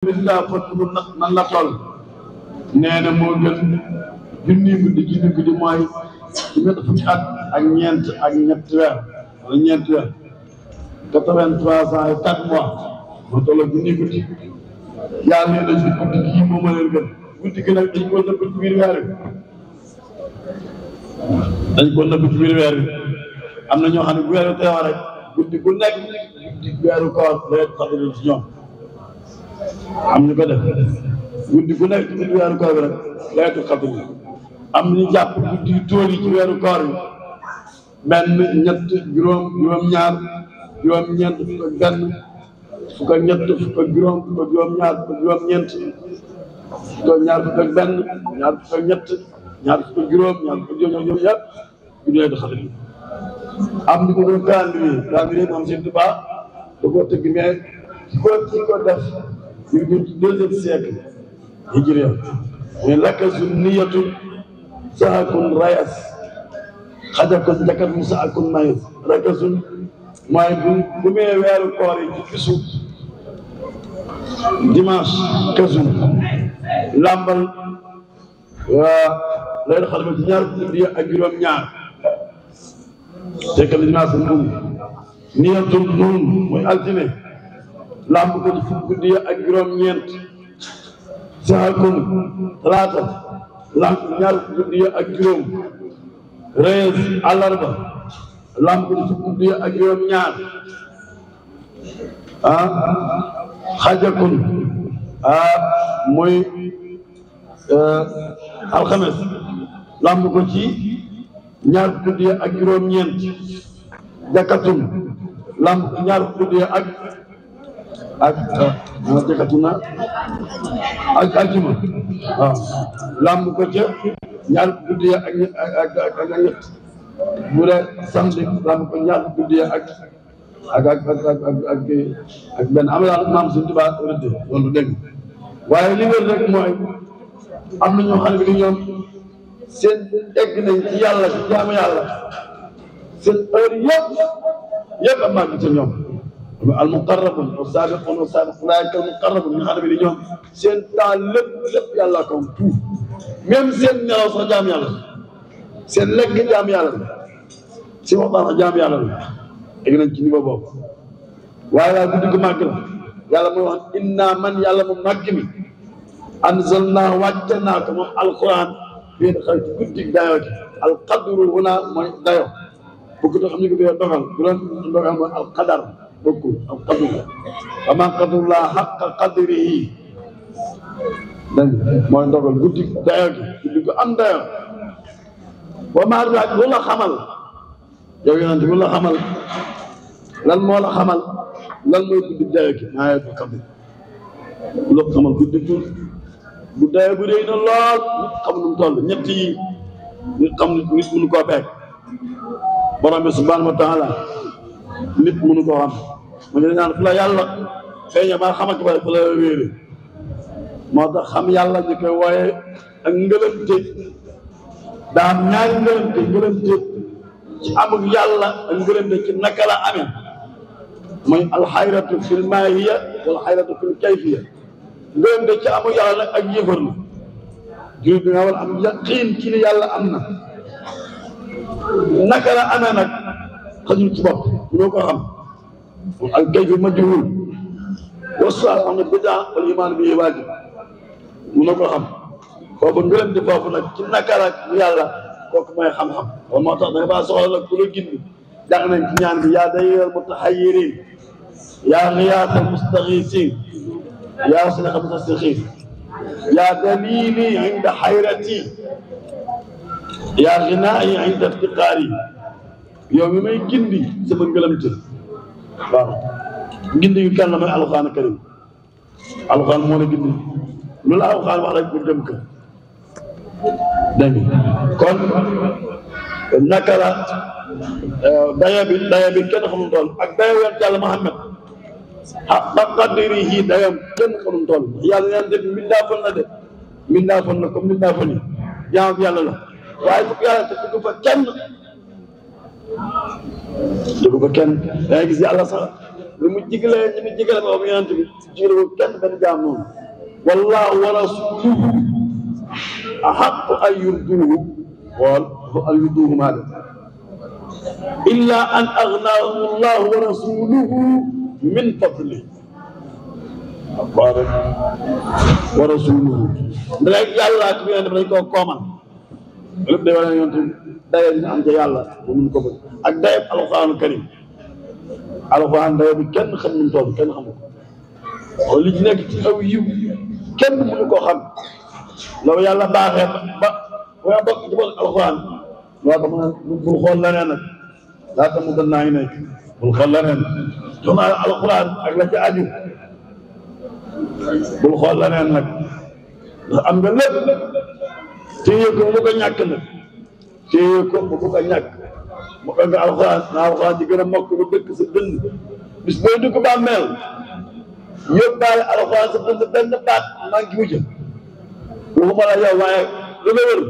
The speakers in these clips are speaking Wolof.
bisimilah foofu nan la toll nee na moo gën junni guddi mooy ñett fukki at ak ñeent ak ñetti weer wala ñeenti weer 83 ans et 4 mois moo toll junni guddi yàlla nee na si guddi gii moo ma leen gën guddi gi nag dañ ko nëbb ci biir weer wi am na ñoo xam ne bu weeru teewa rek guddi gu nekk guddi weeru koor lay xadri ci ñoom am ñu ko def guddi gu nekk ci guddi weeru koor bi rek laylatul qadr am ñu jàpp guddi tóol yi ci weeru koor bi benn ñett juróom-ñaar juróom-ñeent fukk ak benn fukk ak ñett fukk ak juróom fukk ak juróom-ñaar fukk ak juróom-ñeent fukk ak ñaar fukk ak benn ñaar fukk ak ñett ñaar fukk ak juróom ñaar fukk ak juróom yëpp guddi laylatul qadr am ñu ko doon calendrier moom seen Tuubaa da koo tëgg mais ci ko def ñu ngi ci 2e siècle hijriya mais lakasu niyatu saakun rayas xajakun jakat musa akun mayes lakasun mooy bu mee weeru koor yi ci bisu dimanche kasun lambal lay xal ba ci ñaar guddi ak juróom-ñaar tekkal dimanche nun niyatul nun mooy altine lamb ko ci fukki guddi ak juróom-ñeent saakun talaata lamb ñaar guddi ak juróom rees àllarba lamb ko ci fukki guddi ak juróom-ñaar xajakun mooy alxames lamb ko ci ñaar guddi ak juróom-ñeent jakatun lamb ñaar guddi ak jakatuna ak aljuma waaw lamb ko ca ñaar guddi ak ñett bu dee samedi lamb ko ñaar guddi ak benn am daal maam suñu tubaab rëdd loolu dégg waaye li wér rek mooy am na ñoo xam ne ni ñoom seen egg nañ ci yàlla ci jaamu yàlla seen heure yëpp am màgg ca ñoom al muqarrabun as-sabiqun ulaa'ika al muqarrabun ñu xam ne ni ñoom seen temps lépp yàlla ko am tout même seen nelaw sax jaam yàlla seen lekk jaam yàlla la si waxtaan sax jaam yàlla la egg nañ ci niveau boobu waaye daal guddi gu màgg la yàlla mooy wax inna man yàlla mu màgg mi anzalnaa wàcce naa ko moom alquran fii xëy ci guddi dayoo gi alqadru huna mooy dayo bëgg to xam ñu ko bee dogal bu doon dogal mooy alqadar bokkul alqadru wa maa qadarullah haqqa qadrihi dégg mooy ndogal guddi dayoo gi guddi gu am dayoo wa maa adraaka lu la xamal yow yonent lu la xamal lan moo la xamal lan mooy guddi dayoo gi maa laylatul qadr lu la xamal guddi bu dayoo bu rëy na lool nit xam nu mu toll ñett yi nit xam nit mënu koo beeg borom bi subhanahu wa taala nit mënu koo xam ma ngi naan fu la yàlla feeñe maa xamante ba fu la wéere moo tax xam yàlla ñu koy wooye ak ngëlëmte daa am ñaari ngëlëmte ci amul yàlla ak ngëlëmte ci naka la amee mooy alxayratu fil maahiya wal xayratu fil kayfiya ngëlëmte ci amul yàlla nag ak yëfar la jullit bi nga war am yaqiin ci ni yàlla am na naka la amee nag xajul ci bopp mënoo ko xam al kayfu majhul wasual xam ne bidaa wal iman bi waajib mënoo ko xam foofu ngërëm di foofu nag ci naka la yàlla kooku mooy xam-xam loolu moo tax da nga baa soxla nag ku la gindi jàng nañ ci ñaan bi yaa dayyal mutaxayyirin yaa xiyaasal mustaxiisin yaa sinaxa mustaxiin yaa dalili inda xayrati yaa ginaayi inda iftiqaari yow mi may gindi sama ngëlamte waaw gindi yu kan la mooy alxuraan karim alxuraan moo la gindi lu la alxuraan wax rek nga gëm ko dégg nga kon naka la dayo bi kenn xamul tool ak dayo yonent yàlla Muhammad haqqa qadrihi dayam kenn xamul tool yàlla neen def mbindaafon la de mbindaafon la comme mbindaafon yi jaam yàlla la waaye bu yàlla te dugg fa kenn da ngay gis yàlla sax li mu jigalee ñi mu jigale moom yonent bi jigale ko kenn benn jaam noonu wallahu wa rasuluhu ahaqqu an yurduhu xool an yurduhu maa de illa an aghnahum allahu wa rasuluhu min fadlihi wa rasuluhu rek yàlla ak yonent bi dañ koo kooman lépp day wane yonent daye dina am ca yàlla bu mun ko bëgg ak dayeb alxuraanu karim alxuraan daye bi kenn xam nu mu toll kenn xamu ko li ci nekk ci aw yiw kenn mënu koo xam loolu yàlla baaxee ba waa bokk ci bokk alxuraan loo tax mën a bul xool leneen nag laata mu gën naa ngi nekk bul xool leneen jox naa alxuraan ak la ci aju bul xool leneen nag ndax am nga lépp téye ko bu ko ñàkk nag téye ko bu ko ñàkk mu nga alxuraan naa alxuraan ci gën a mokk ba dëkk sa dënd bis booy dugg bàmmeel yóbbaale alxuraan sa dënd benn baat maa ngi mujj waxuma la yow waaye lu la wër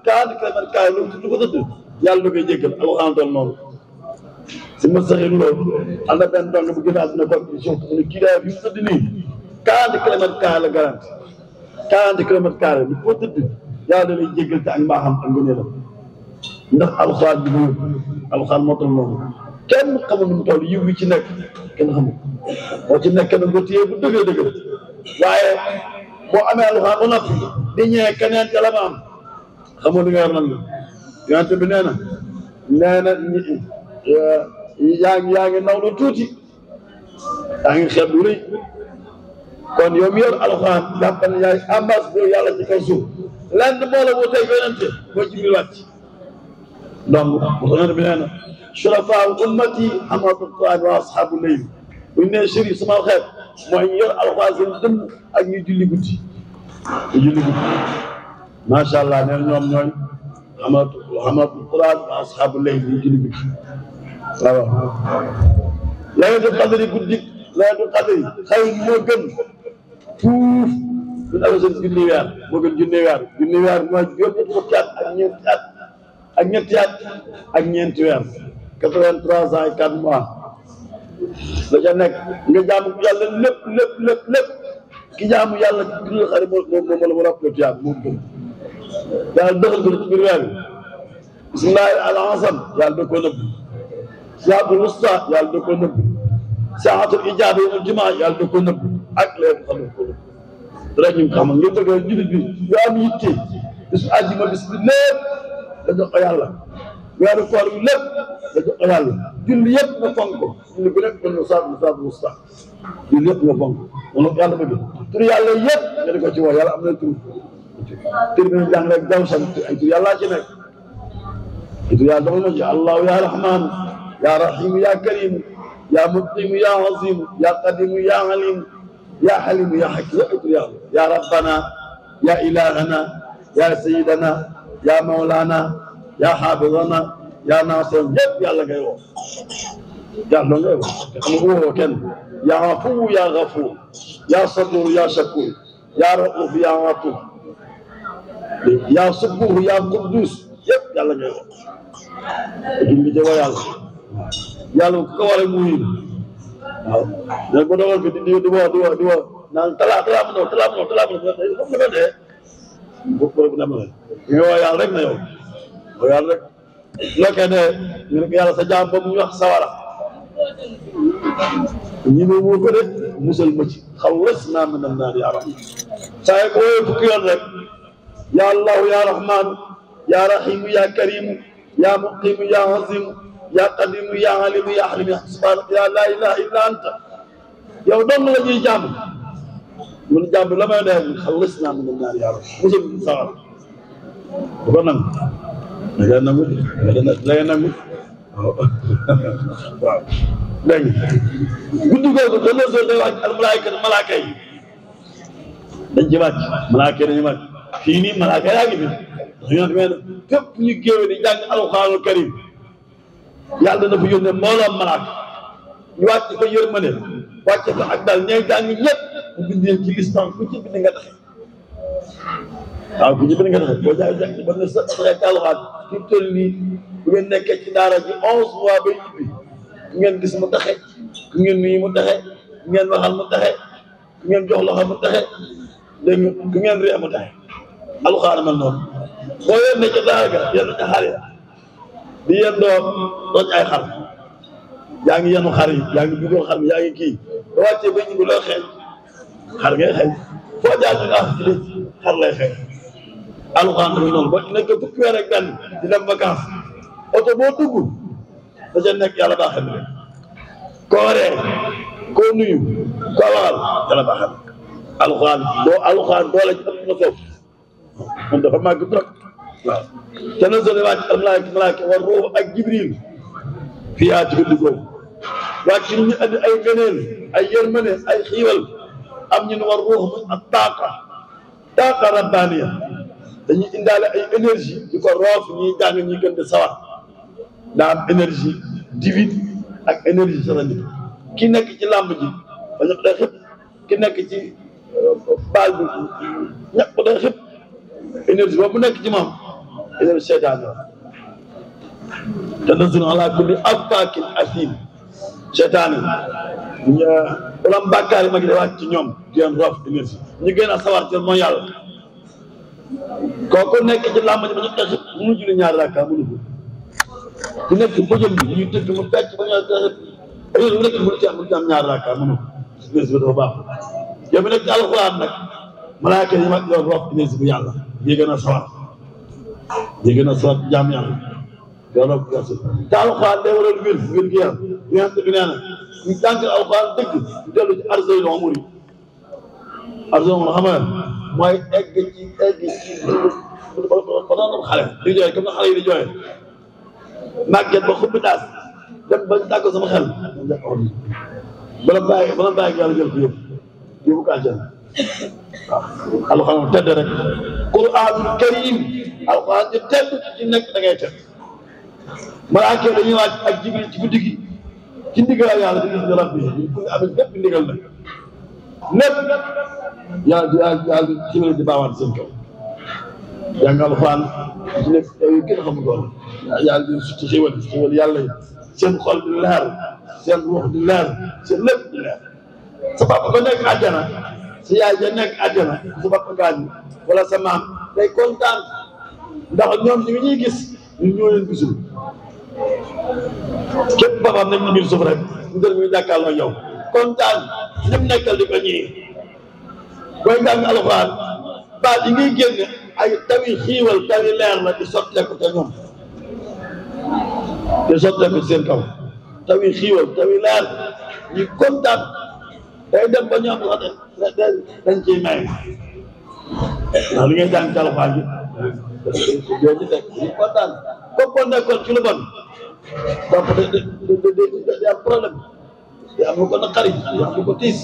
40 kilomètres kaay lu ko tëdd yàlla da koy jéggal alxuraan doon noonu si ma saxin loolu am na benn dong bu gën a àdduna ko suuf mu ne kii daay bi mu tëdd nii 40 kilomètres kaay la garanti 40 kilomètres kaay lu ko tëdd yàlla da lay jéggal te ak mbaaxam ak ngëneelam ndax alxuraan bi mu alxuraan moo toll noonu kenn xamul nu mu toll yiw yi ci nekk kenn xamul moo ci nekk nag nga téye bu dëgër dëgër waaye boo amee alxuraan ba noppi di ñëwee keneen ca la ma am xamul li nga yor lan la yonent bi nee na yaa ngi naw lu tuuti yaa ngi xeeb lu rëy kon yow mi yor alxuraan jàppal ne yaay ambassadeur yàlla ci kaw suuf lenn moo la wutee yonente moo Jibril wàcc donc yonent bi nee na shurafaa ummati hamalatul qur'aan wa ashaabu layl bu ñu nee chérif sama xeet mooy ñu yor alxuraan seen dënn ak ñuy julli guddi macha allah nee na ñoom ñooy hamalatul qur'aan wa ashaabu layl ñuy julli guddi waaw laylatul qadri guddi laylatul qadri xëy moo gën fuuf ñu amee seen junni weer moo gën junni weer mooy juróom-ñetti fukki at ak ñeenti at ak ñeenti weer 83 ans et 4 mois la ca nekk nga jaamu yàlla lépp ki jaamu yàlla ci biir xarit moom la war a ëpp moom gën yàlla dëxal ko ci biir weer bi bismillahi al-azam yàlla da koo nëbb saatul wusta yàlla da koo nëbb saatul ijaaba yawmul jumaa yàlla da koo nëbb ak léegi xam nga ko nëbb rek ñu xamal nga bëgg jullit bi yoo am yitte bisu àjjuma bis bi lépp da jox ko yàlla weeru koor bi lépp da jox ko yàlla julli yëpp nga fonk ko julli bu nekk kon saatul wusta julli yëpp nga fonk moom yàlla bëgg tur yàlla yëpp nga di ko ci woo yàlla am na tur bi ñu jàng rek jaw sam ay tur yàlla ci nekk tur yàlla dafa ma ci allahu ya rahman ya rahim ya karim ya muqim ya azim ya qadim ya alim ya halim ya hakim ya rabbana ya ilahana ya sayyidana ya mawlana ya hafizana ya nasir yëpp yàlla ngay woo yàlla ngay woo xam nga woo kenn ya afuw ya ghafur ya sadur ya shakur ya rauf ya atuf ya subuh ya quddus yëpp yàlla ngay woo julli ci woo yàlla ku ko war a muyu waaw da ko dogal ko di woo naan talaa mu ñëw xam nga dee bu problème la nga woo yàlla rek na yow woo yàlla rek loo koy dee ñu ne ko yàlla sa jaam boobu ñu wax sawara ñi ne woo ko de musal ma ci xawas naa mën naa yaa rahman saa yi ko wooyee fukki yoon rek ya allahu ya rahman ya rahim ya karim ya muqim ya azim ya qadim ya alim ya halim ya subhanaka ya la ilaha illa anta yow doon la ñuy jàmm mun jàmm la may dee xawas naa mën naa yaa rahman musal ma ci sawara bu ko nangu da ngay nangu waaw dégg nga guddi googu dañ la soog a wàcc al malaaka yi dañ ci wàcc malaaka yi dañuy wàcc fii nii malaaka yaa ngi fi dañoo demee ne fépp ñu géewe di jàng alxuraanul karim yàlla dana fa yónnee mbooloom malaaka ñu wàcc ko yërmande wàcc fa ak daal ñooy jàng ñëpp mu bind leen ci listan ku ci bind nga taxe waaw ku ci bind nga taxe boo jàng ba ne sa alxuraan fi mu toll nii bu ngeen nekkee ci daara ji 11 mois bay ñibbi ku ngeen gis mu taxe ku ngeen nuyu mu taxe ku ngeen waxal mu taxe ku ngeen jox loxo mu taxe dégg nga ku ngeen ree mu taxe alxuraan mel noonu boo yónnee ca daara ga yenn ca xar ya di yéen doo toj ay xar yaa ngi yenu xar yi yaa ngi dugal xar bi yaa ngi kii ba wàccee ba ñibbi loo xeeñ xar ngay xeeñ foo jaar ñu naan ci xar lay xeeñ alxuraan tamit noonu ba nekk fukki weer ak benn di dem vacance oto boo dugg da ca nekk yàlla baaxal na koo ree koo nuyu koo waxal yàlla baaxal alxuraan doole ci ëpp na foofu moom dafa màgg trop waaw te na sole wàcc al malaaka war ruux ak jibril fii yaa ci guddi googu wàcc ñu andi ay ngëneel ay yërmande ay xiiwal am ñu ne war ruux mu ak taaqa rabbaaniya dañuy indaale ay énergie di ko roof ñuy jàng ñuy gën di sawar daa am énergie divine ak énergie satanique ki nekk ci làmb ji ba ñëpp day xëpp ki nekk ci baal bi ñëpp day xëpp énergie boobu nekk ci moom énergie seytaan la tanazzalu ala kulli affaakin asiim seytaan yi wala bàkkaar yi ma ngi wàcc ci ñoom di leen roof énergie ñu gën a sawar ci mooy yàlla kooku nekk ci làmb ji ba ñu xeex mënu julli ñaari rakka mënu ko ku nekk bëjëm bi ñuy tëgg mu fecc ba ñu xeex bu nekk mënu ci am ñaari rakka mënu ko énergie bi dafa baax yow mi nekk ci alxuraan nag malaaka yi mag yoon roof énergie bu yàlla yi gën a sawar yi gën a sawar jaam yàlla yooloo ko gerte te alxuraan day waral wér gi yaram yonent bi nee na ñu jàng alxuraan dëgg ñu dellu ci arzul umur yi arzul umur xam nga mooy egg ci ba doon xale di jooy comme xale yi di jooy màgget ba xubbi daas dem ba tàgg sama xel bala bàyyi yàlla jël ko yóbbu ko àjjana waaw alxuraan tedd rek quraanul karim alxuraan ji tedd ci nekk da ngay tedd malaaka dañuy wàcc ak jibril ci guddi gi ci ndigal yàlla di gis rabbi ñu ko amee bépp ndigal nag lépp yàlla jibril di baawaan seen kaw jàng alxuraan ci nekk yu gën a xamul doon yàlla di ci xéwal yàlla yi seen xol di leer seen ruux di leer seen lépp di leer sa papa ko nekk àjjana sa yaay ja nekk àjjana sa papa gaañ wala sa maam day kontaan ndax ñoom ñi ñuy gis ñun ñoo leen gisul képp papaam nañ ñu biir suuf rek ñu dër muy jàkkaarloo yow kontaan ñëpp nekkal di ko ñii booy jàng alxuraan baat yi ngay génne ay tawi xiiwal tawi leer la di sotteeku te ñoom di sotteeku seen kaw tawi xiiwal tawi leer ñu kontaan day dem ba ñoom dañ ciy may ndax li ngay jàng ci alxuraan bi jooju teg ñu kontaan comme boo nekkoon ci lu bon donc day am problème day am lu ko naqari day am lu ko tiis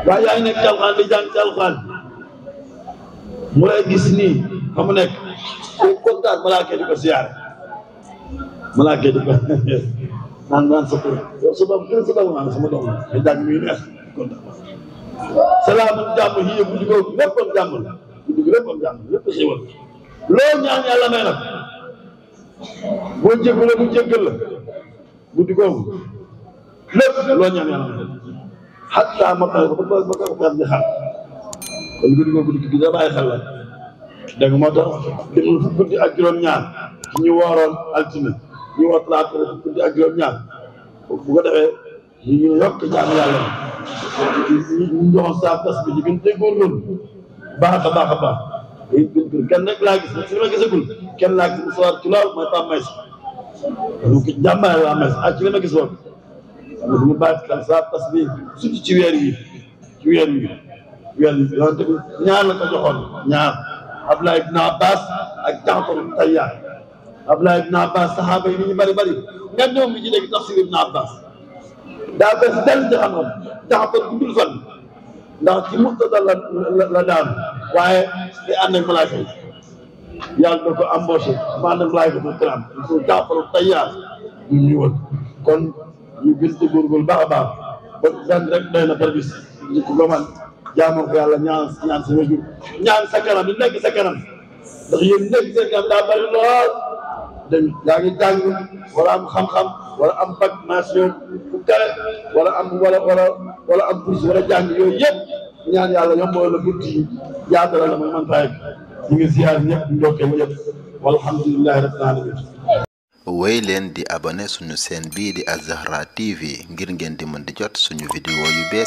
waaye yaa ngi nekk ci alxuraan di jàng ci alxuraan mu lay gis nii fa mu nekk ku kontaan malaaka di ko siyaare malaaka di ko naan sa yow sa doom sa doom naan sama doom di jàng muy neex kontaan salaamu jàmm yi guddi googu lépp am jàmm la guddi gi lépp am jàmm lépp xéwal loo ñaan yàlla may nag boo jéggalee mu jéggal la guddi googu lépp loo ñaan yàlla may xataa ma ba ko fer di xaar kon guddi googu guddi gi da bàyyi xel la dégg moo tax demul fu guddi ak juróom-ñaar ci ñu wooroon altine ñu woor talaata fu guddi ak juróom-ñaar bu ko defee ñu yokk jàmm yàlla ñu joxoon saa tas bi ñu gën a góorgóorlu baax a baax a baax kenn rek laa gis si li ma gisagul kenn laa gis mu sawar ci lool mooy Pape Maïs donc jàmbaare waa Maïs ci li ma gis woon du mu bàyyi xel saa tas bi surtout ci weer yi yonent bi ñaar la ko joxoon ñaar Abdoulaye ibn Abbas ak Jaafar Tayyar Abdoulaye ibn Abbas saxaaba yi ni ñu bëri bëri nga ñoom bi ci dégg tafsir ibn Abbas daa bees del ci xam-xam Jaafar guddul fan ndax ci Muqtada la daan waaye di ànd ak malaaka yi yàlla da ko embauché ma ànd ak malaaka bu kiram so Jaafar Tayyar ñu ñëwoon kon ñu gën ci góorgóorlu baax a baax ba benn rek doy na par bis ñu ko goman jaamoo ko yàlla ñaan sa wéjur ñaan sa kanam di nekk sa kanam ndax yéen nekk seen kanam daa bëri lool dañ yaa ngi jàng wala am xam-xam wala am bac mention bu kawe wala am bourse wala jàng yooyu yëpp ñaan yàlla yomboo la bunti yi yaatala la man fay ñu ngi ziar ñëpp ndokkee ñëpp walhamdulillahi rabbil alamin. wéy leen di abonné suñu chaîne bii di Al Zahra TV ngir ngeen di mën di jot suñu vidéo yu bees